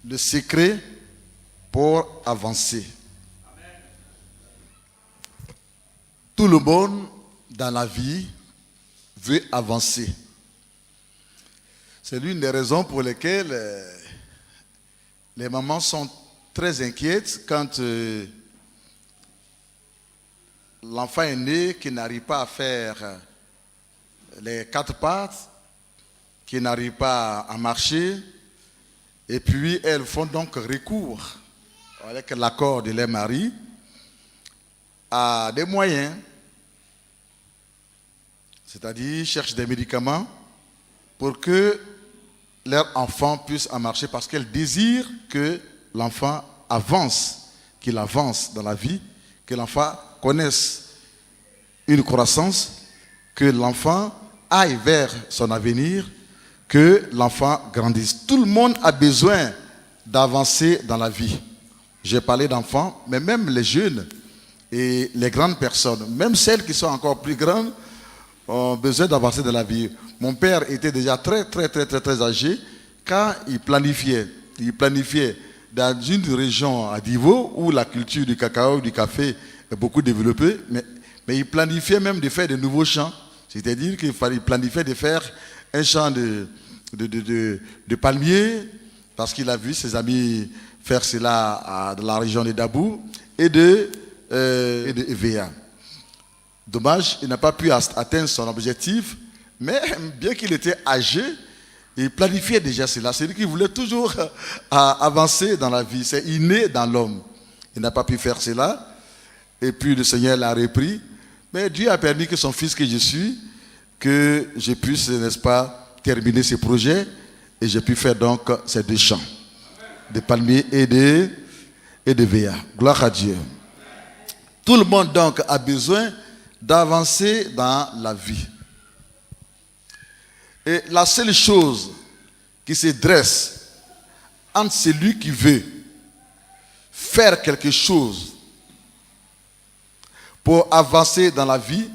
le secret pour avancer. Tout le monde dans la vie veut avancer. C'est l'une des raisons pour lesquelles les mamans sont très inquiètes quand l'enfant est né qui n'arrive pas à faire les 4 pattes, qui n'arrive pas à marcher, et puis elles font donc recours, avec l'accord de leur mari, à des moyens, c'est-à-dire cherchent des médicaments pour que leur enfant puisse en marcher, parce qu'elles désirent que l'enfant avance, qu'il avance dans la vie, que l'enfant connaisse une croissance, que l'enfant aille vers son avenir, que l'enfant grandisse. Tout le monde a besoin d'avancer dans la vie. J'ai parlé d'enfants, mais même les jeunes et les grandes personnes, même celles qui sont encore plus grandes, ont besoin d'avancer dans la vie. Mon père était déjà très âgé quand il planifiait. Il planifiait dans une région à Divo où la culture du cacao, du café est beaucoup développée, mais il planifiait même de faire de nouveaux champs. C'est-à-dire qu'il planifiait de faire un champ de palmiers, parce qu'il a vu ses amis faire cela dans la région de Dabou, et de EVA. Dommage, il n'a pas pu atteindre son objectif, mais bien qu'il était âgé, il planifiait déjà cela. C'est-à-dire qu'il voulait toujours avancer dans la vie. C'est inné dans l'homme. Il n'a pas pu faire cela. Et puis le Seigneur l'a repris. Mais Dieu a permis que son fils que je suis, que je puisse, n'est-ce pas, terminer ses projets. Et j'ai pu faire donc ces 2 champs, de palmiers et de VA. Gloire à Dieu. Tout le monde donc a besoin d'avancer dans la vie. Et la seule chose qui se dresse entre celui qui veut faire quelque chose pour avancer dans la vie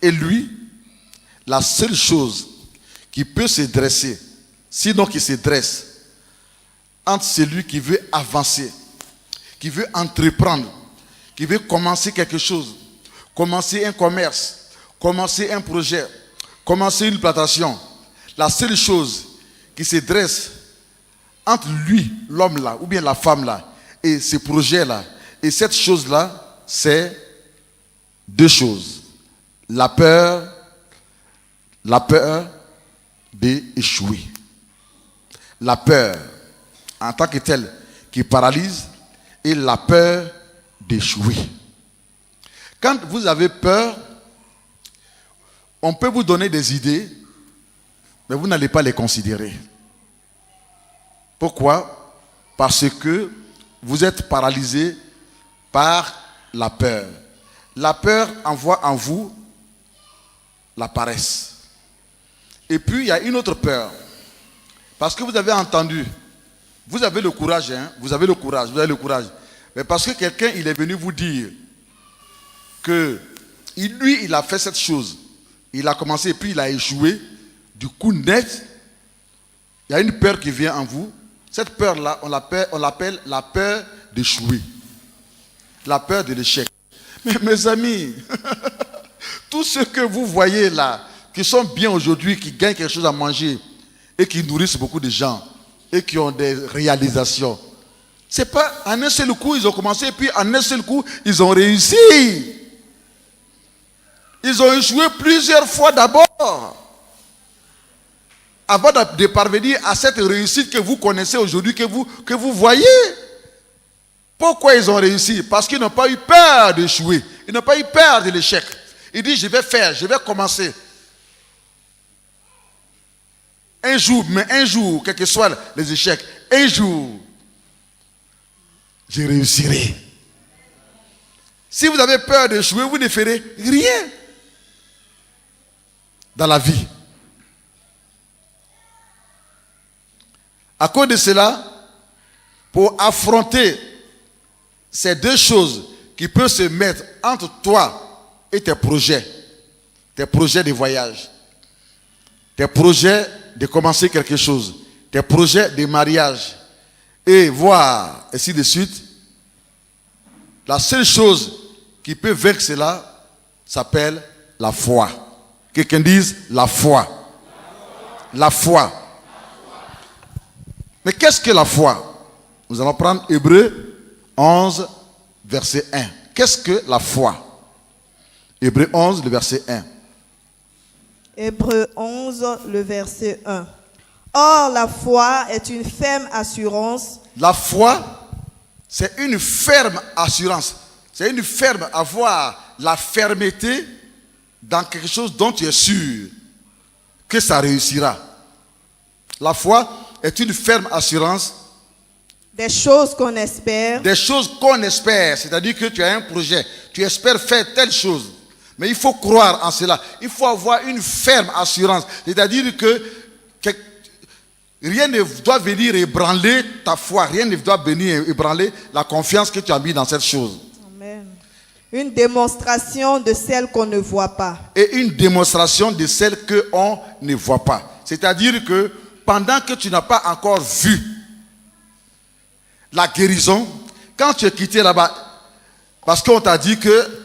et lui, la seule chose qui peut se dresser, sinon qui se dresse entre celui qui veut avancer, qui veut entreprendre, qui veut commencer quelque chose, commencer un commerce, commencer un projet, commencer une plantation. La seule chose qui se dresse entre lui, l'homme là, ou bien la femme là, et ce projet là, et cette chose là, c'est 2 choses. La peur d'échouer. La peur en tant que telle qui paralyse, et la peur d'échouer. Quand vous avez peur, on peut vous donner des idées, mais vous n'allez pas les considérer. Pourquoi? Parce que vous êtes paralysé par la peur. La peur envoie en vous la paresse. Et puis il y a une autre peur. Parce que vous avez entendu, vous avez le courage, hein? Vous avez le courage. Mais parce que quelqu'un, il est venu vous dire que lui, il a fait cette chose. Il a commencé et puis il a échoué. Du coup, net, il y a une peur qui vient en vous. Cette peur-là, on l'appelle la peur d'échouer. La peur de l'échec. Mais mes amis, tous ceux que vous voyez là, qui sont bien aujourd'hui, qui gagnent quelque chose à manger et qui nourrissent beaucoup de gens et qui ont des réalisations, c'est pas en un seul coup ils ont commencé et puis en un seul coup ils ont réussi. Ils ont échoué plusieurs fois d'abord avant de parvenir à cette réussite que vous connaissez aujourd'hui, que vous voyez. Pourquoi ils ont réussi? Parce qu'ils n'ont pas eu peur d'échouer. Ils n'ont pas eu peur de l'échec. Ils disent, je vais faire, je vais commencer. Un jour, quels que soient les échecs, un jour, je réussirai. Si vous avez peur d'échouer, vous ne ferez rien dans la vie. À cause de cela, pour affronter ces 2 choses qui peuvent se mettre entre toi et tes projets de voyage, tes projets de commencer quelque chose, tes projets de mariage et voir, ainsi de suite, la seule chose qui peut vaincre cela s'appelle la foi. Quelqu'un dise la foi. La foi. Mais qu'est-ce que la foi? Nous allons prendre Hébreux 11, verset 1. Qu'est-ce que la foi? Hébreux 11, le verset 1. Hébreux 11, le verset 1. Or, la foi est une ferme assurance. La foi, c'est une ferme assurance. C'est une ferme, avoir la fermeté dans quelque chose dont tu es sûr que ça réussira. La foi est une ferme assurance Des choses qu'on espère. des choses qu'on espère. C'est-à-dire que tu as un projet, tu espères faire telle chose. Mais il faut croire en cela. Il faut avoir une ferme assurance. C'est-à-dire que rien ne doit venir ébranler ta foi. Rien ne doit venir ébranler la confiance que tu as mis dans cette chose. Amen. Une démonstration de celle qu'on ne voit pas. Et une démonstration de celle qu'on ne voit pas. C'est-à-dire que pendant que tu n'as pas encore vu la guérison, quand tu es quitté là-bas, parce qu'on t'a dit que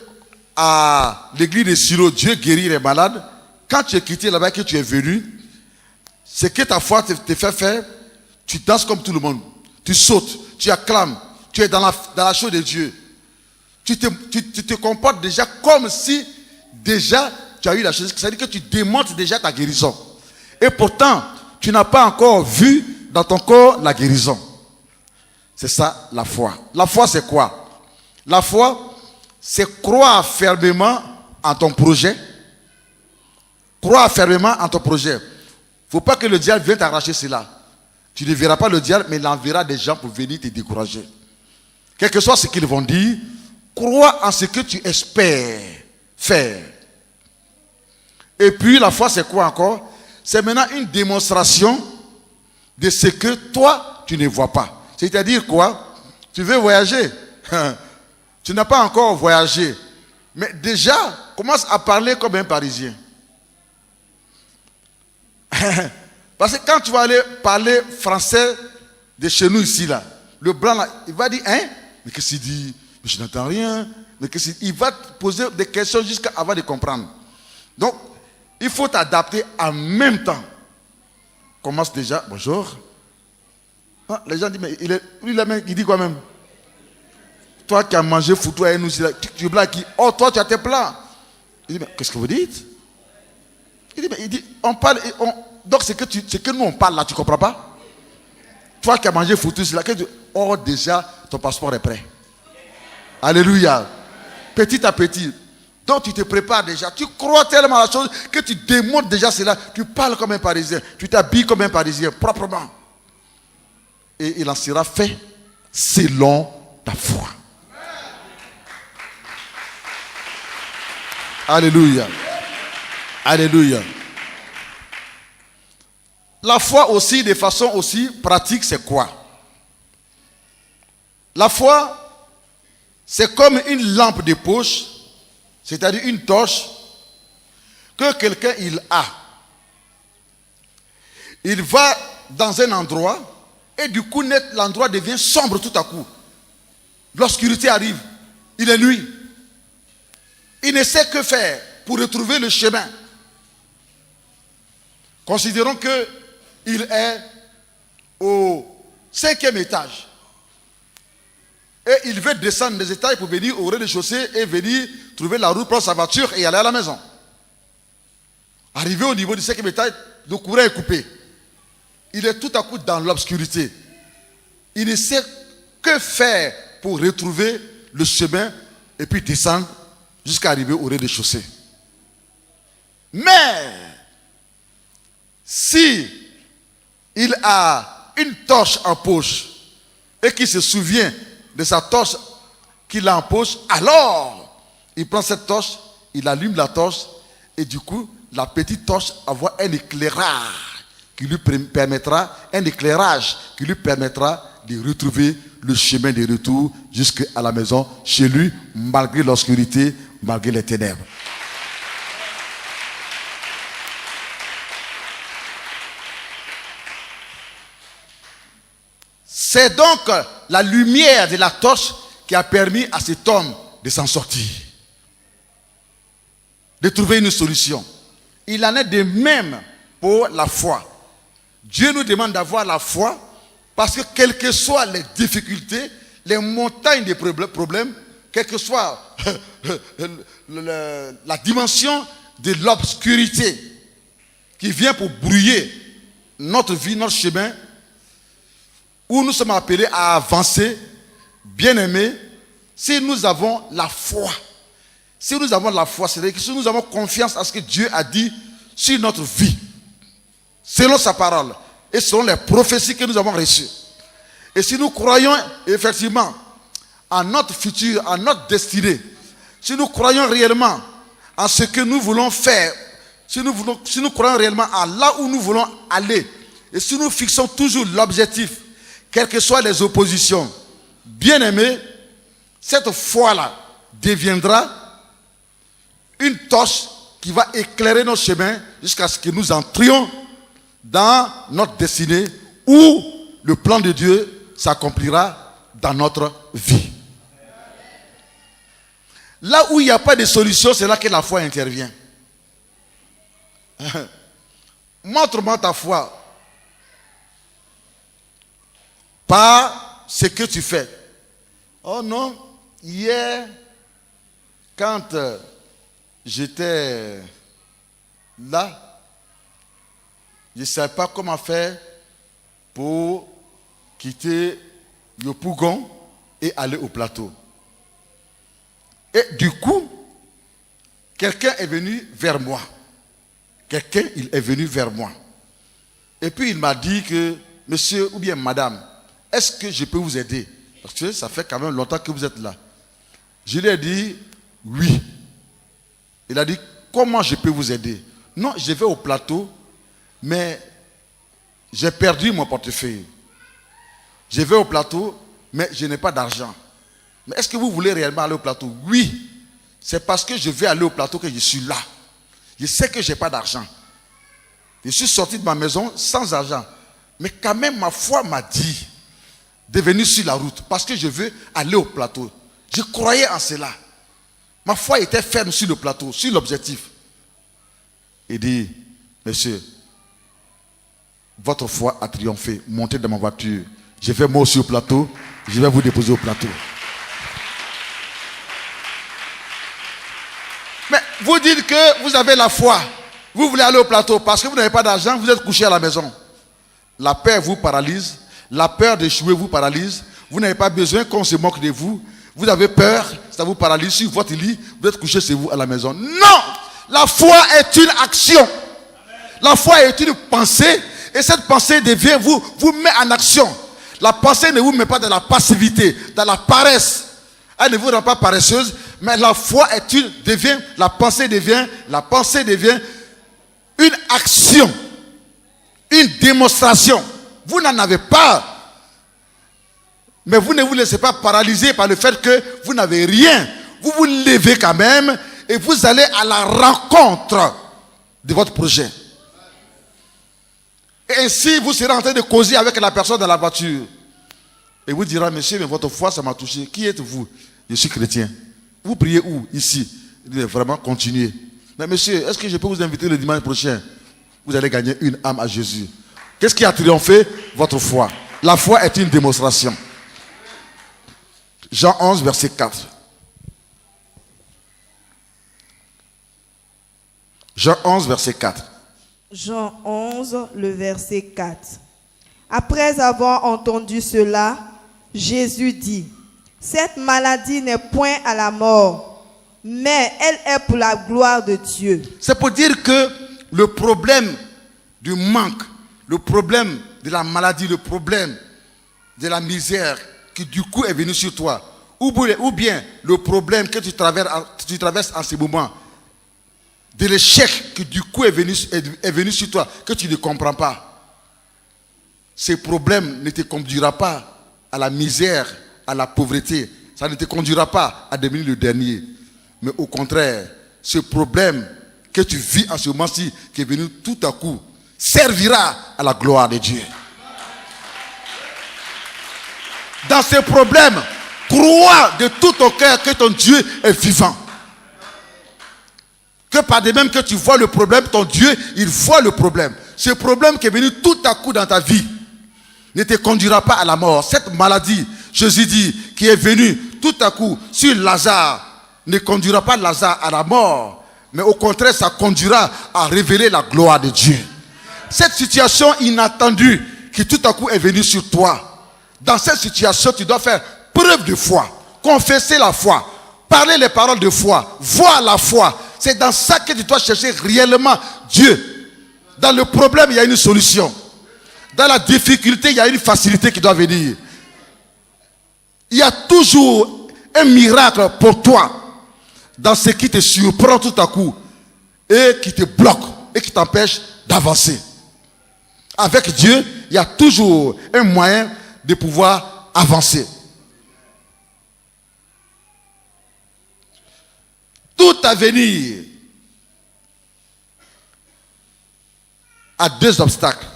à l'église de Silo, Dieu guérit les malades, quand tu es quitté là-bas, que tu es venu, ce que ta foi te fait faire, tu danses comme tout le monde, tu sautes, tu acclames, tu es dans la chose de Dieu. Tu te comportes déjà comme si déjà tu as eu la chose. C'est-à-dire que tu démontres déjà ta guérison. Et pourtant, tu n'as pas encore vu dans ton corps la guérison. C'est ça la foi. La foi, c'est quoi? La foi, c'est croire fermement en ton projet. Croire fermement en ton projet. Il ne faut pas que le diable vienne t'arracher cela. Tu ne verras pas le diable, mais il enverra des gens pour venir te décourager. Quel que soit ce qu'ils vont dire, crois en ce que tu espères faire. Et puis la foi, c'est quoi encore? C'est maintenant une démonstration de ce que toi, tu ne vois pas. C'est-à-dire quoi? Tu veux voyager. Tu n'as pas encore voyagé. Mais déjà, commence à parler comme un Parisien. Parce que quand tu vas aller parler français de chez nous ici, là, le blanc, là, il va dire, hein? Mais qu'est-ce qu'il dit? Mais je n'entends rien. Mais qu'est-ce qu'il... Il va te poser des questions jusqu'à avant de comprendre. Donc, il faut t'adapter en même temps. Commence déjà, bonjour. Ah, les gens disent, mais il dit quoi même? Toi qui as mangé fous-toi et nous, tu blagues qui? Oh, toi tu as tes plats. Il dit, mais qu'est-ce que vous dites? Il dit, on parle, donc c'est que nous on parle là, tu ne comprends pas? Toi qui as mangé foutu, c'est là que oh, déjà, ton passeport est prêt. Alléluia. Petit à petit. Donc tu te prépares déjà. Tu crois tellement à la chose que tu démontres déjà cela. Tu parles comme un Parisien. Tu t'habilles comme un Parisien, proprement. Et il en sera fait selon ta foi. Alléluia. Alléluia. La foi aussi, de façon aussi pratique, c'est quoi? La foi, c'est comme une lampe de poche, c'est-à-dire une torche que quelqu'un il a. Il va dans un endroit et du coup, l'endroit devient sombre tout à coup. L'obscurité arrive. Il est nuit. Il ne sait que faire pour retrouver le chemin. Considérons qu'il est au 5e étage. Et il veut descendre des étages pour venir au rez-de-chaussée et venir trouver la route, prendre sa voiture et aller à la maison. Arrivé au niveau du 5e étage, le courant est coupé. Il est tout à coup dans l'obscurité. Il ne sait que faire pour retrouver le chemin et puis descendre jusqu'à arriver au rez-de-chaussée. Mais, si il a une torche en poche et qu'il se souvient de sa torche qu'il a en poche, alors il prend cette torche, il allume la torche et du coup, la petite torche avoir un éclairage qui lui permettra, de retrouver le chemin de retour jusqu'à la maison, chez lui, malgré l'obscurité, malgré les ténèbres. C'est donc la lumière de la torche qui a permis à cet homme de s'en sortir, de trouver une solution. Il en est de même pour la foi. Dieu nous demande d'avoir la foi parce que quelles que soient les difficultés, les montagnes des problèmes, quelle que soit la dimension de l'obscurité qui vient pour brouiller notre vie, notre chemin, où nous sommes appelés à avancer, bien-aimés, si nous avons la foi. Si nous avons la foi, c'est-à-dire que si nous avons confiance à ce que Dieu a dit sur notre vie, selon sa parole et selon les prophéties que nous avons reçues. Et si nous croyons effectivement en notre futur, en notre destinée, si nous croyons réellement en ce que nous voulons faire, si nous croyons réellement en là où nous voulons aller, et si nous fixons toujours l'objectif, quelles que soient les oppositions, bien aimés, cette foi-là deviendra une torche qui va éclairer nos chemins jusqu'à ce que nous entrions dans notre destinée où le plan de Dieu s'accomplira dans notre vie. Là où il n'y a pas de solution, c'est là que la foi intervient. Montre-moi ta foi par ce que tu fais. Oh non, hier, quand j'étais là, je ne savais pas comment faire pour quitter Yopougon et aller au plateau. Et du coup, quelqu'un est venu vers moi. Il est venu vers moi. Et puis il m'a dit que, monsieur ou bien madame, est-ce que je peux vous aider? Parce que ça fait quand même longtemps que vous êtes là. Je lui ai dit, oui. Il a dit, comment je peux vous aider? Non, je vais au plateau, mais j'ai perdu mon portefeuille. Je vais au plateau, mais je n'ai pas d'argent. Mais est-ce que vous voulez réellement aller au plateau? Oui. C'est parce que je vais aller au plateau que je suis là. Je sais que je n'ai pas d'argent. Je suis sorti de ma maison sans argent. Mais quand même, ma foi m'a dit de venir sur la route parce que je veux aller au plateau. Je croyais en cela. Ma foi était ferme sur le plateau, sur l'objectif. Il dit, monsieur, votre foi a triomphé. Montez dans ma voiture. Je vais moi aussi au plateau. Je vais vous déposer au plateau. Mais vous dites que vous avez la foi. Vous voulez aller au plateau parce que vous n'avez pas d'argent, vous êtes couché à la maison. La peur vous paralyse. La peur d'échouer vous paralyse. Vous n'avez pas besoin qu'on se moque de vous. Vous avez peur, ça vous paralyse. Sur votre lit, vous êtes couché chez vous à la maison. Non! La foi est une action. La foi est une pensée. Et cette pensée vous met en action. La pensée ne vous met pas dans la passivité, dans la paresse. Elle ne vous rend pas paresseuse. Mais la foi la pensée devient une action. Une démonstration. Vous n'en avez pas. Mais vous ne vous laissez pas paralyser par le fait que vous n'avez rien. Vous vous levez quand même et vous allez à la rencontre de votre projet. Et ainsi, vous serez en train de causer avec la personne dans la voiture. Et vous dira, monsieur, mais votre foi, ça m'a touché. Qui êtes-vous? Je suis chrétien. Vous priez où? Ici. Il dit, vraiment, continuez. Mais monsieur, est-ce que je peux vous inviter le dimanche prochain? Vous allez gagner une âme à Jésus. Qu'est-ce qui a triomphé? Votre foi. La foi est une démonstration. Jean 11, verset 4. Jean 11, verset 4. Jean 11, le verset 4. Après avoir entendu cela, Jésus dit, « Cette maladie n'est point à la mort, mais elle est pour la gloire de Dieu. » C'est pour dire que le problème du manque, le problème de la maladie, le problème de la misère qui du coup est venu sur toi, ou bien le problème que tu traverses en ce moment, de l'échec qui du coup est venu sur toi, que tu ne comprends pas. Ce problème ne te conduira pas à la misère, à la pauvreté. Ça ne te conduira pas à devenir le dernier. Mais au contraire, ce problème que tu vis en ce moment-ci, qui est venu tout à coup, servira à la gloire de Dieu. dans ces problèmes, crois de tout ton cœur que ton Dieu est vivant. Que par de même que tu vois le problème, ton Dieu, il voit le problème. Ce problème qui est venu tout à coup dans ta vie ne te conduira pas à la mort. Cette maladie, Jésus dit, qui est venue tout à coup sur Lazare, ne conduira pas Lazare à la mort, mais au contraire, ça conduira à révéler la gloire de Dieu. Cette situation inattendue qui tout à coup est venue sur toi, dans cette situation, tu dois faire preuve de foi, confesser la foi, parler les paroles de foi, voir la foi. C'est dans ça que tu dois chercher réellement Dieu. Dans le problème, il y a une solution. Dans la difficulté, il y a une facilité qui doit venir. Il y a toujours un miracle pour toi dans ce qui te surprend tout à coup et qui te bloque et qui t'empêche d'avancer. Avec Dieu, il y a toujours un moyen de pouvoir avancer. Tout avenir a deux obstacles.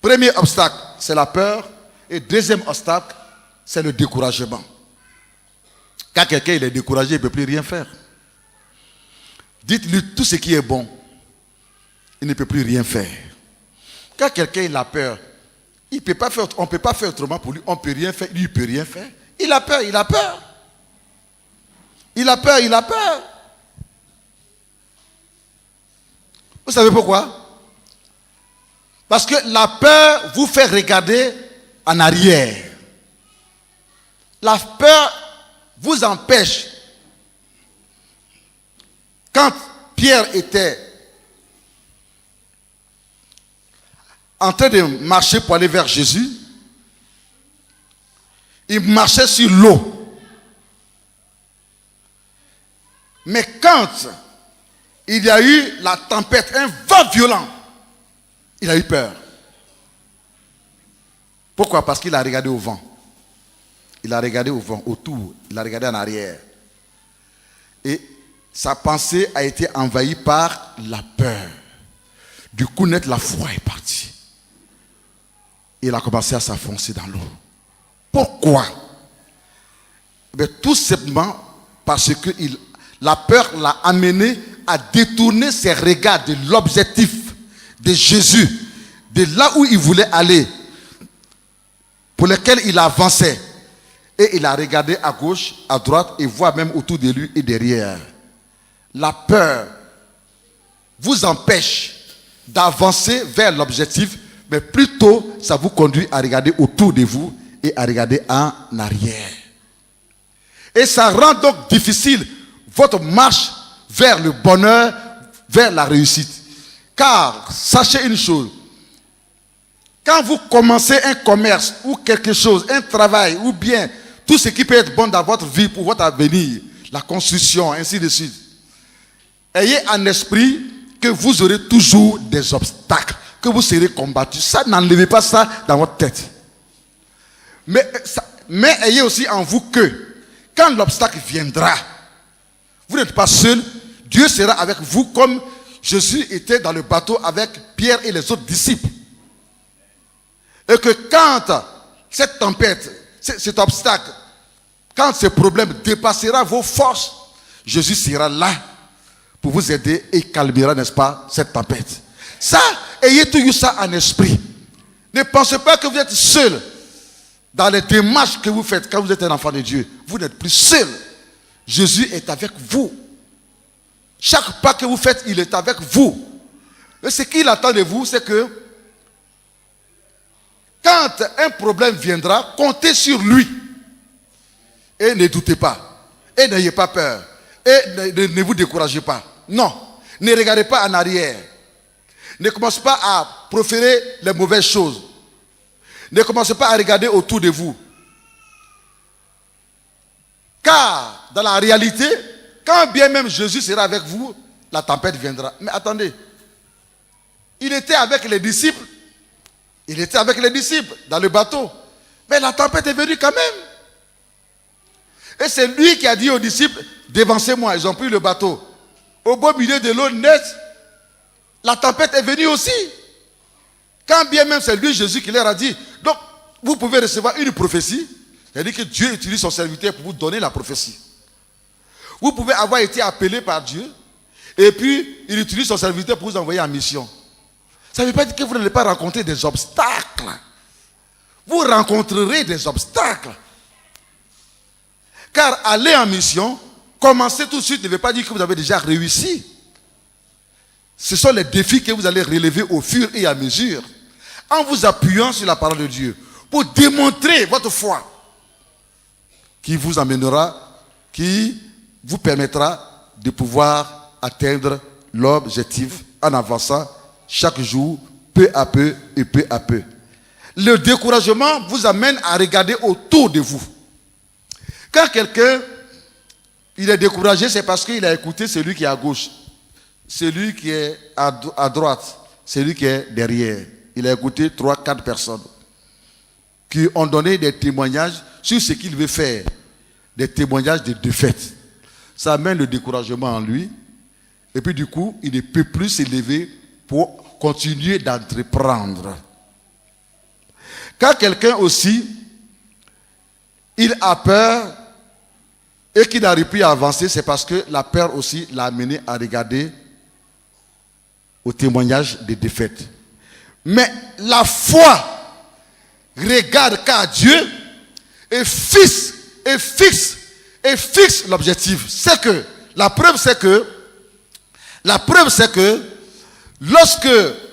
Premier obstacle, c'est la peur. Et deuxième obstacle, c'est le découragement. Quand quelqu'un est découragé, il ne peut plus rien faire. Dites-lui tout ce qui est bon. Il ne peut plus rien faire. Quand quelqu'un a peur, il peut pas faire, on ne peut pas faire autrement pour lui. On ne peut rien faire. Lui, il ne peut rien faire. Il a peur, il a peur. Il a peur, il a peur. Vous savez pourquoi? Parce que la peur vous fait regarder en arrière. La peur vous empêche. Quand Pierre était en train de marcher pour aller vers Jésus, il marchait sur l'eau. Mais quand il y a eu la tempête, un vent violent, il a eu peur. Pourquoi? Parce qu'il a regardé au vent. Il a regardé au vent, autour. Il a regardé en arrière. Et sa pensée a été envahie par la peur. Du coup, net, la foi est partie. Il a commencé à s'enfoncer dans l'eau. Pourquoi? Mais tout simplement parce que la peur l'a amené à détourner ses regards de l'objectif de Jésus, de là où il voulait aller, pour lequel il avançait. Et il a regardé à gauche, à droite, et voit même autour de lui et derrière. La peur vous empêche d'avancer vers l'objectif, mais plutôt ça vous conduit à regarder autour de vous et à regarder en arrière. Et ça rend donc difficile votre marche vers le bonheur, vers la réussite. Car, sachez une chose, quand vous commencez un commerce ou quelque chose, un travail ou bien tout ce qui peut être bon dans votre vie pour votre avenir, la construction, ainsi de suite, ayez en esprit que vous aurez toujours des obstacles, que vous serez combattu. Ça, n'enlevez pas ça dans votre tête. Mais ayez aussi en vous que, quand l'obstacle viendra, vous n'êtes pas seul, Dieu sera avec vous comme Jésus était dans le bateau avec Pierre et les autres disciples. Et que quand cette tempête, cet obstacle, quand ce problème dépassera vos forces, Jésus sera là pour vous aider et calmera, n'est-ce pas, cette tempête. Ça, ayez toujours ça en esprit. Ne pensez pas que vous êtes seul dans les démarches que vous faites quand vous êtes un enfant de Dieu. Vous n'êtes plus seul. Jésus est avec vous. Chaque pas que vous faites, il est avec vous. Et ce qu'il attend de vous, c'est que quand un problème viendra, comptez sur lui. Et ne doutez pas. Et n'ayez pas peur. Et ne vous découragez pas. Non. Ne regardez pas en arrière. Ne commencez pas à proférer les mauvaises choses. Ne commencez pas à regarder autour de vous. Car, dans la réalité, quand bien même Jésus sera avec vous, la tempête viendra. Mais attendez. Il était avec les disciples. Il était avec les disciples dans le bateau. Mais la tempête est venue quand même. Et c'est lui qui a dit aux disciples, dévancez-moi. Ils ont pris le bateau. Au beau milieu de l'eau nette, la tempête est venue aussi. Quand bien même c'est lui, Jésus, qui leur a dit. Donc, vous pouvez recevoir une prophétie, c'est-à-dire que Dieu utilise son serviteur pour vous donner la prophétie. Vous pouvez avoir été appelé par Dieu, et puis il utilise son serviteur pour vous envoyer en mission. Ça ne veut pas dire que vous n'allez pas rencontrer des obstacles. Vous rencontrerez des obstacles. Car aller en mission, commencer tout de suite ne veut pas dire que vous avez déjà réussi. Ce sont les défis que vous allez relever au fur et à mesure, en vous appuyant sur la parole de Dieu, pour démontrer votre foi, qui vous amènera, qui vous permettra de pouvoir atteindre l'objectif en avançant chaque jour, peu à peu et peu à peu. Le découragement vous amène à regarder autour de vous. Quand quelqu'un il est découragé, c'est parce qu'il a écouté celui qui est à gauche, celui qui est à droite, celui qui est derrière. Il a écouté 3-4 personnes qui ont donné des témoignages sur ce qu'il veut faire, des témoignages de défaite. Ça amène le découragement en lui, et puis du coup, il ne peut plus s'élever pour continuer d'entreprendre. Quand quelqu'un aussi, il a peur et qu'il n'arrive plus à avancer, c'est parce que la peur aussi l'a amené à regarder au témoignage des défaites. Mais la foi regarde qu'à Dieu et fixe l'objectif. C'est que, la preuve c'est que,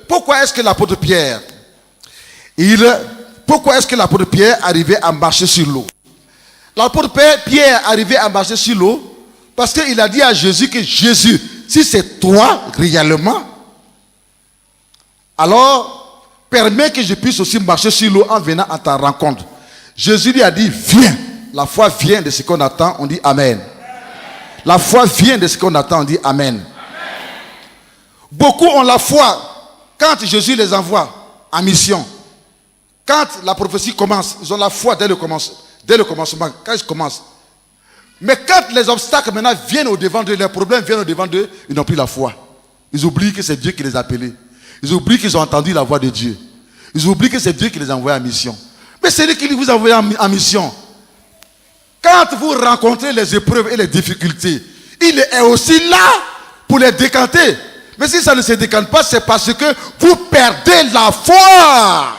pourquoi est-ce que l'apôtre Pierre, arrivait à marcher sur l'eau? L'apôtre Pierre arrivait à marcher sur l'eau parce qu'il a dit à Jésus que Jésus, si c'est toi réellement, alors permets que je puisse aussi marcher sur l'eau en venant à ta rencontre. Jésus lui a dit, viens. La foi vient de ce qu'on attend, on dit Amen. La foi vient de ce qu'on attend, on dit Amen. Beaucoup ont la foi quand Jésus les envoie en mission. Quand la prophétie commence, ils ont la foi dès le commencement, quand ils commencent. Mais quand les obstacles maintenant viennent au devant d'eux, les problèmes viennent au devant d'eux, ils n'ont plus la foi. Ils oublient que c'est Dieu qui les a appelés. Ils oublient qu'ils ont entendu la voix de Dieu. Ils oublient que c'est Dieu qui les a envoyés en mission. Mais c'est lui qui vous a envoyés en mission. Quand vous rencontrez les épreuves et les difficultés, il est aussi là pour les décanter. Mais si ça ne se décante pas, c'est parce que vous perdez la foi.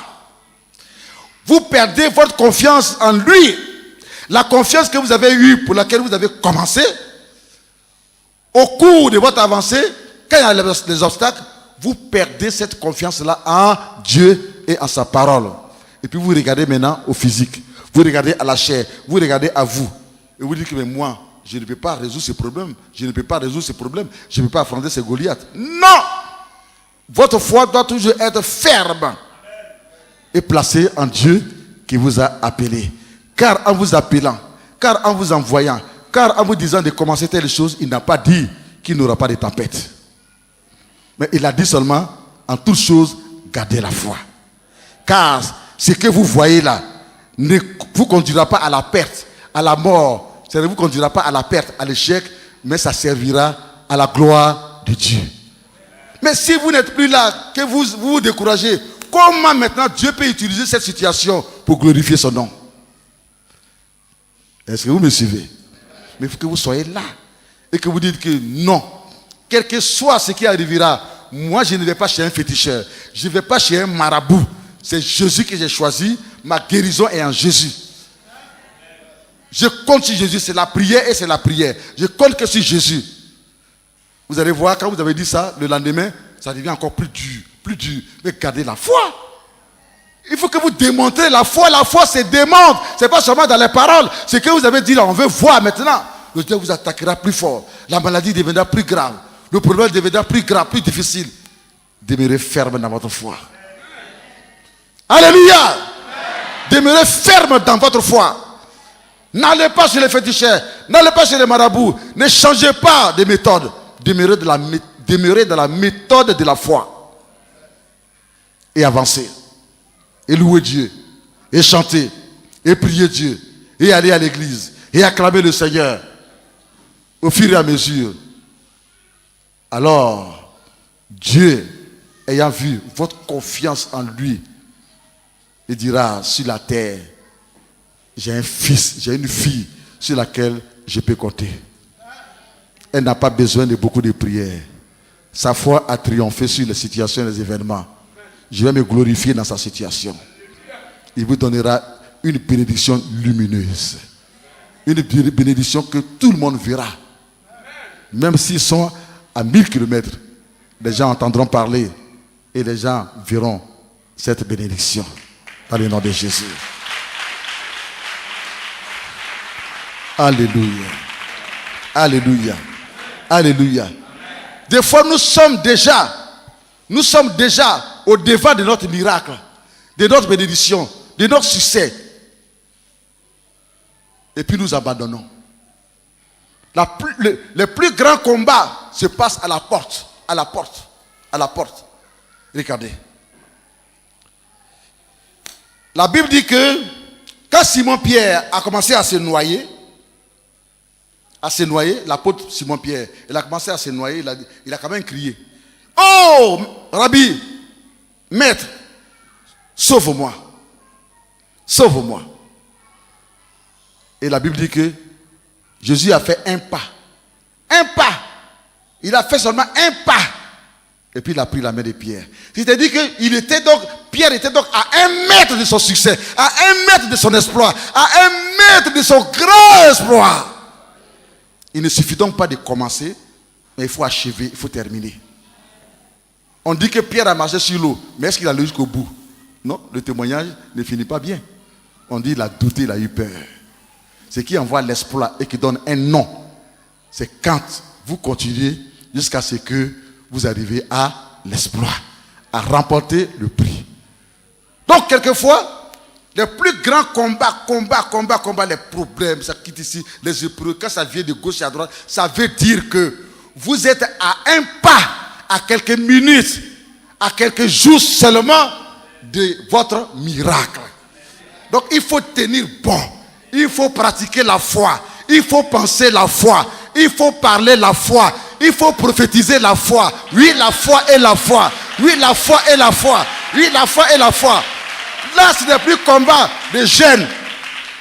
Vous perdez votre confiance en lui. La confiance que vous avez eue, pour laquelle vous avez commencé, au cours de votre avancée, quand il y a les obstacles, vous perdez cette confiance-là en Dieu et en sa parole. Et puis vous regardez maintenant au physique. Vous regardez à la chair, vous regardez à vous. Et vous dites que mais moi, je ne peux pas résoudre ce problème. Je ne peux pas résoudre ce problème. Je ne peux pas affronter ces Goliaths. Non! Votre foi doit toujours être ferme et placée en Dieu qui vous a appelé. Car en vous appelant, car en vous envoyant, car en vous disant de commencer telle chose, il n'a pas dit qu'il n'y aura pas de tempête. Mais il a dit seulement, en toute chose, gardez la foi. Car ce que vous voyez là, ne vous conduira pas à la perte, à la mort. Ça ne vous conduira pas à la perte, à l'échec, mais ça servira à la gloire de Dieu. Mais si vous n'êtes plus là, que vous vous découragez, comment maintenant Dieu peut utiliser cette situation pour glorifier son nom? Est-ce que vous me suivez? Mais il faut que vous soyez là et que vous dites que non, quel que soit ce qui arrivera, moi je ne vais pas chez un féticheur, je ne vais pas chez un marabout. C'est Jésus que j'ai choisi. Ma guérison est en Jésus. Je compte sur Jésus. C'est la prière et c'est la prière. Je compte que sur Jésus. Vous allez voir, quand vous avez dit ça, le lendemain, ça devient encore plus dur. Plus dur. Mais gardez la foi. Il faut que vous démontrez la foi. La foi se démontre. Ce n'est pas seulement dans les paroles. Ce que vous avez dit là, on veut voir maintenant. Le Dieu vous attaquera plus fort. La maladie deviendra plus grave. Le problème deviendra plus grave, plus difficile. Demeurez ferme dans votre foi. Alléluia. Demeurez ferme dans votre foi. N'allez pas chez les féticheurs. N'allez pas chez les marabouts. Ne changez pas de méthode. Demeurez dans la méthode de la foi. Et avancez. Et louez Dieu. Et chanter. Et prier Dieu. Et aller à l'église. Et acclamer le Seigneur. Au fur et à mesure. Alors, Dieu, ayant vu votre confiance en lui, il dira, sur la terre, j'ai un fils, j'ai une fille sur laquelle je peux compter. Elle n'a pas besoin de beaucoup de prières. Sa foi a triomphé sur les situations et les événements. Je vais me glorifier dans sa situation. Il vous donnera une bénédiction lumineuse. Une bénédiction que tout le monde verra. Même s'ils sont à 1000 km, les gens entendront parler et les gens verront cette bénédiction. Dans le nom de Jésus. Alléluia. Alléluia. Alléluia. Des fois, nous sommes déjà au devant de notre miracle, de notre bénédiction, de notre succès. Et puis nous abandonnons. Le plus grand combat se passe à la porte. À la porte. À la porte. Regardez. La Bible dit que quand Simon-Pierre a commencé à se noyer, l'apôtre Simon-Pierre, il a commencé à se noyer, il a quand même crié. Oh, Rabbi, maître, sauve-moi. Sauve-moi. Et la Bible dit que Jésus a fait un pas. Un pas. Il a fait seulement un pas. Et puis il a pris la main de Pierre. C'est-à-dire que Pierre était donc à 1 mètre de son succès, à 1 mètre de son exploit, à 1 mètre de son grand exploit. Il ne suffit donc pas de commencer, mais il faut achever, il faut terminer. On dit que Pierre a marché sur l'eau, mais est-ce qu'il allait jusqu'au bout? Non, le témoignage ne finit pas bien. On dit qu'il a douté, il a eu peur. Ce qui envoie l'exploit et qui donne un nom, c'est quand vous continuez jusqu'à ce que vous arrivez à l'exploit, à remporter le prix. Donc, quelquefois, les plus grands combats, les problèmes, ça quitte ici, les épreuves, quand ça vient de gauche à droite, ça veut dire que vous êtes à un pas, à quelques minutes, à quelques jours seulement de votre miracle. Donc, il faut tenir bon. Il faut pratiquer la foi. Il faut penser la foi. Il faut parler la foi. Il faut prophétiser la foi. Oui, la foi est la foi. Oui, la foi est la foi. Oui, la foi est la foi. Là, ce n'est plus combat de jeûne.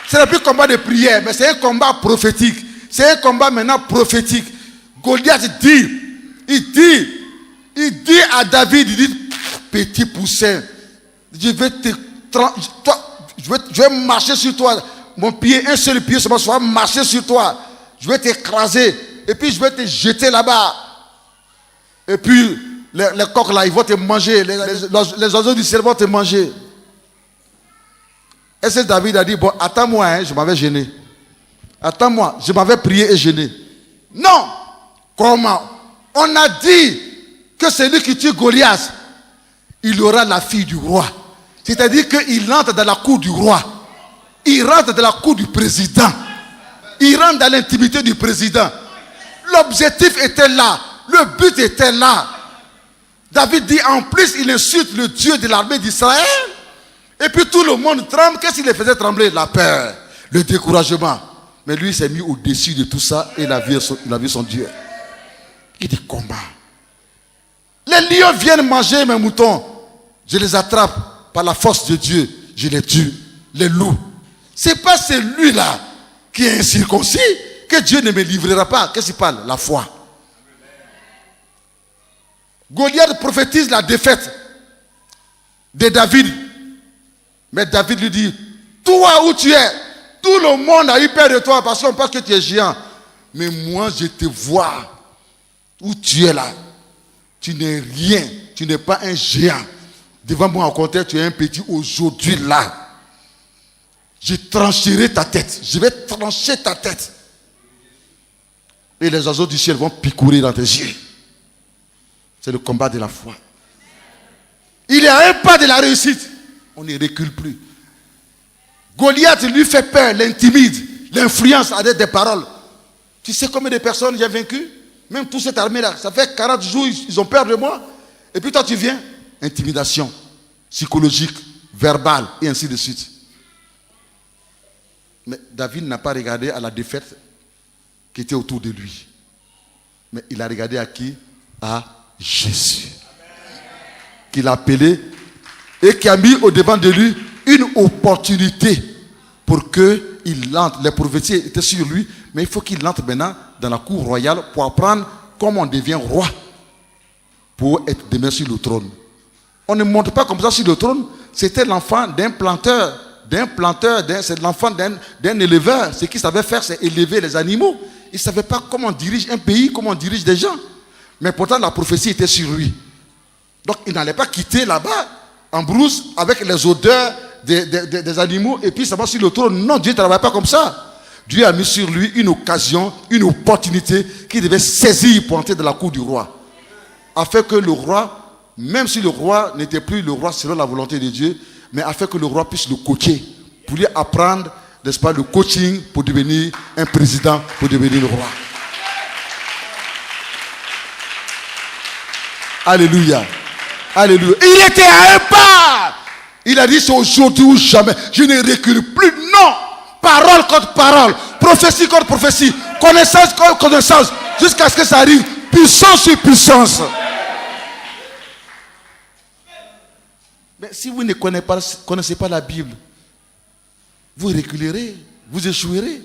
Ce n'est plus combat de prière. Mais c'est un combat prophétique. C'est un combat maintenant prophétique. Goliath dit, il dit à David, il dit, petit poussin, je vais marcher sur toi. Mon pied, un seul pied seulement, va marcher sur toi. Je vais t'écraser. Et puis je vais te jeter là-bas. Et puis les coqs là, ils vont te manger. Les oiseaux du ciel vont te manger. Et c'est David a dit, bon, attends-moi, hein, je m'avais gêné. Attends-moi, je m'avais prié et gêné. Non. Comment? On a dit que celui qui tue Goliath, il aura la fille du roi. C'est-à-dire qu'il entre dans la cour du roi. Il rentre dans la cour du président. Il rentre dans l'intimité du président. L'objectif était là. Le but était là. David dit, en plus, il insulte le Dieu de l'armée d'Israël. Et puis tout le monde tremble. Qu'est-ce qui les faisait trembler? La peur, le découragement. Mais lui, il s'est mis au-dessus de tout ça et il a vu son Dieu. Il dit, combat. Les lions viennent manger mes moutons. Je les attrape par la force de Dieu. Je les tue. Les loups. C'est pas celui-là qui est incirconcis que Dieu ne me livrera pas. Qu'est-ce qu'il parle? La foi. Goliath prophétise la défaite de David. Mais David lui dit, toi où tu es, tout le monde a eu peur de toi parce qu'on pense que tu es géant. Mais moi je te vois où tu es là. Tu n'es rien. Tu n'es pas un géant. Devant moi, au contraire, tu es un petit aujourd'hui là. Je trancherai ta tête. Je vais trancher ta tête. Et les oiseaux du ciel vont picorer dans tes yeux. C'est le combat de la foi. Il est à un pas de la réussite. On ne recule plus. Goliath lui fait peur, l'intimide, l'influence avec des paroles. Tu sais combien de personnes j'ai vaincu? Même toute cette armée-là. Ça fait 40 jours, ils ont peur de moi. Et puis toi, tu viens. Intimidation psychologique, verbale, et ainsi de suite. Mais David n'a pas regardé à la défaite qui était autour de lui. Mais il a regardé à qui? À Jésus. Qu'il a appelé et qui a mis au devant de lui une opportunité pour qu'il entre. Les prophéties étaient sur lui, mais il faut qu'il entre maintenant dans la cour royale pour apprendre comment on devient roi pour être demain sur le trône. On ne monte pas comme ça sur le trône. C'était l'enfant d'un planteur. C'est l'enfant d'un éleveur. Ce qu'il savait faire, c'est élever les animaux. Il ne savait pas comment on dirige un pays, comment on dirige des gens. Mais pourtant, la prophétie était sur lui. Donc, il n'allait pas quitter là-bas, en brousse, avec les odeurs des animaux, et puis ça va sur le trône. Non, Dieu ne travaille pas comme ça. Dieu a mis sur lui une occasion, une opportunité qu'il devait saisir pour entrer dans la cour du roi. Afin que le roi, même si le roi n'était plus le roi selon la volonté de Dieu, mais afin que le roi puisse le coacher, pour lui apprendre, n'est-ce pas, le coaching pour devenir un président, pour devenir le roi. Alléluia. Alléluia. Il était à un pas. Il a dit, c'est aujourd'hui ou jamais. Je ne recule plus. Non. Parole contre parole. Prophétie contre prophétie. Connaissance contre connaissance. Jusqu'à ce que ça arrive. Puissance sur puissance. Mais si vous ne connaissez pas la Bible, vous reculerez. Vous échouerez.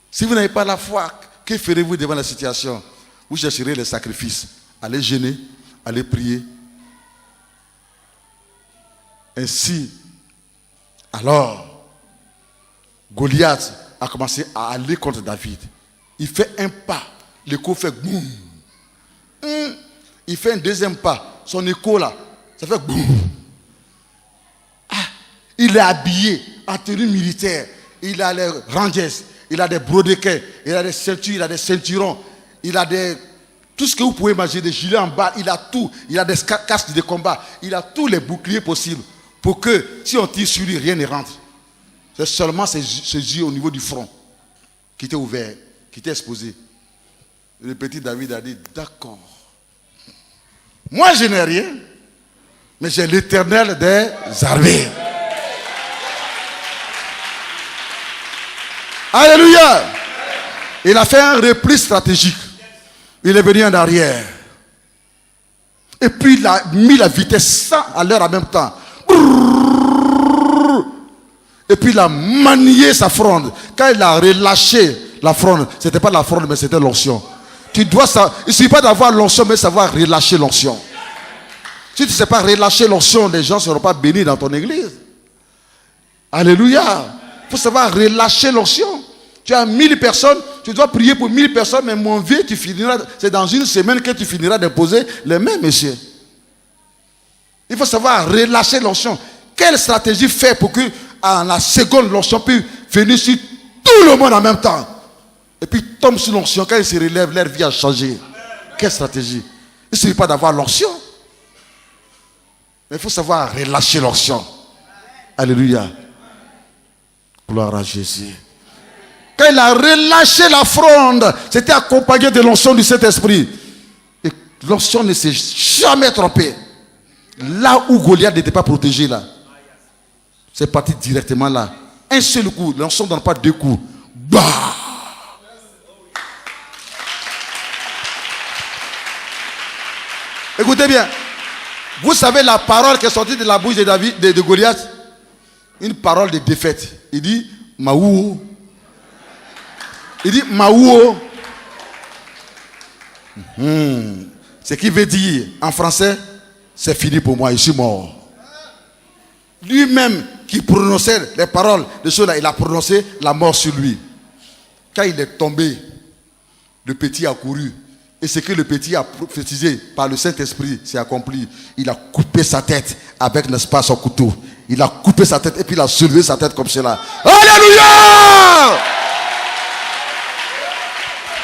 Si vous n'avez pas la foi, que ferez-vous devant la situation? Vous chercherez les sacrifices. Allez jeûner. Allez prier. Ainsi, alors, Goliath a commencé à aller contre David. Il fait un pas, l'écho fait boum. Il fait un deuxième pas, son écho là, ça fait boum. Ah, il est habillé en tenue militaire. Il a les ranges, il a des brodequins, il a des ceintures, il a des ceinturons, il a tout ce que vous pouvez imaginer, des gilets en bas, il a tout. Il a des casques de combat, il a tous les boucliers possibles. Pour que, si on tire sur lui, rien ne rentre. C'est seulement ses yeux au niveau du front qui étaient ouverts, qui étaient exposés. Le petit David a dit, d'accord. Moi, je n'ai rien, mais j'ai l'Éternel des armées. Alléluia. Il a fait un repli stratégique. Il est venu en arrière. Et puis il a mis la vitesse 100 à l'heure en même temps. Et puis il a manié sa fronde. Quand il a relâché la fronde, ce n'était pas la fronde, mais c'était l'onction. Il ne suffit pas d'avoir l'onction, mais savoir relâcher l'onction. Si tu ne sais pas relâcher l'onction, les gens ne seront pas bénis dans ton église. Alléluia. Il faut savoir relâcher l'onction. Tu as 1000 personnes, tu dois prier pour 1000 personnes, mais mon vieux, tu finiras, c'est dans une semaine que tu finiras d'imposer les mains, monsieur. Il faut savoir relâcher l'onction. Quelle stratégie faire pour que, à la seconde, l'onction puisse venir sur tout le monde en même temps? Et puis tombe sur l'onction, quand ils se relèvent, leur vie a changé. Quelle stratégie? Il ne suffit pas d'avoir l'onction, mais il faut savoir relâcher l'onction. Alléluia. Gloire à Jésus. Quand il a relâché la fronde, c'était accompagné de l'onction du Saint-Esprit. Et l'onction ne s'est jamais trompée. Là où Goliath n'était pas protégé, là, c'est parti directement là. Un seul coup, l'onction ne donne pas deux coups. Bah! Écoutez bien. Vous savez la parole qui est sortie de la bouche de Goliath? Une parole de défaite. Il dit, Maou. Il dit, Maou. Ce qui veut dire, en français, c'est fini pour moi, je suis mort. Lui-même qui prononçait les paroles de ceux-là, il a prononcé la mort sur lui. Quand il est tombé, le petit a couru. Et ce que le petit a prophétisé par le Saint-Esprit s'est accompli. Il a coupé sa tête avec, n'est-ce pas, son couteau. Il a coupé sa tête et puis il a soulevé sa tête comme cela. Alléluia!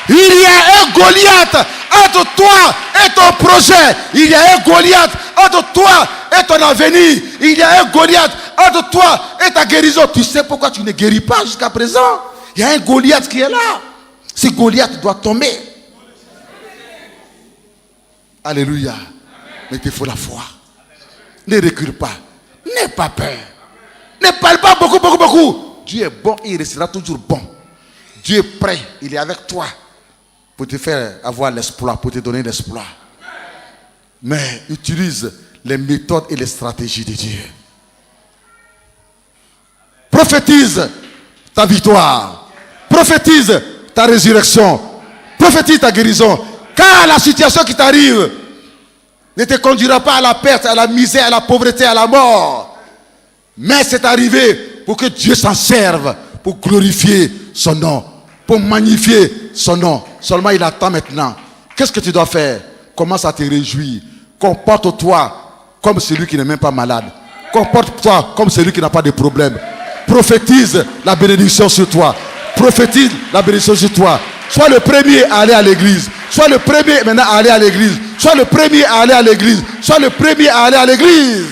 Il y a un Goliath entre toi et ton projet. Il y a un Goliath entre toi et ton avenir. Il y a un Goliath entre toi et ta guérison. Tu sais pourquoi tu ne guéris pas jusqu'à présent? Il y a un Goliath qui est là. Ce Goliath doit tomber. Alléluia. Mais il faut la foi. Ne recule pas. N'aie pas peur. Ne parle pas beaucoup. Dieu est bon et il restera toujours bon. Dieu est prêt. Il est avec toi pour te faire avoir l'exploit, pour te donner l'exploit. Mais utilise les méthodes et les stratégies de Dieu. Prophétise ta victoire. Prophétise ta résurrection. Prophétise ta guérison. Car la situation qui t'arrive ne te conduira pas à la perte, à la misère, à la pauvreté, à la mort. Mais c'est arrivé pour que Dieu s'en serve, pour glorifier son nom, pour magnifier son nom. Seulement il attend maintenant. Qu'est-ce que tu dois faire? Commence à te réjouir. Comporte-toi comme celui qui n'est même pas malade. Comporte-toi comme celui qui n'a pas de problème. Prophétise la bénédiction sur toi. Prophétise la bénédiction sur toi. Sois le premier à aller à l'église. Sois le premier maintenant à aller à l'église. Sois le premier à aller à l'église. Sois le premier à aller à l'église.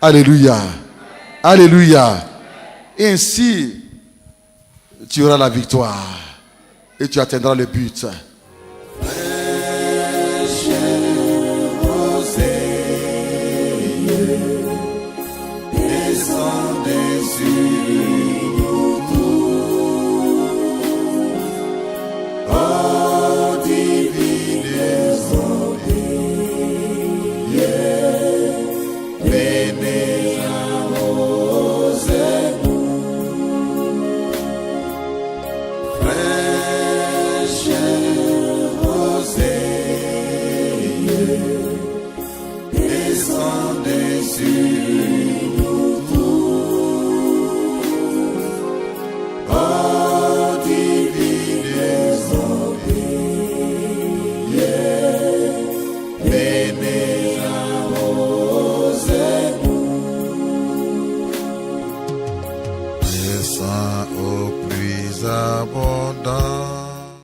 Alléluia. Alléluia. Et ainsi, tu auras la victoire. Et tu atteindras le but. Rosée,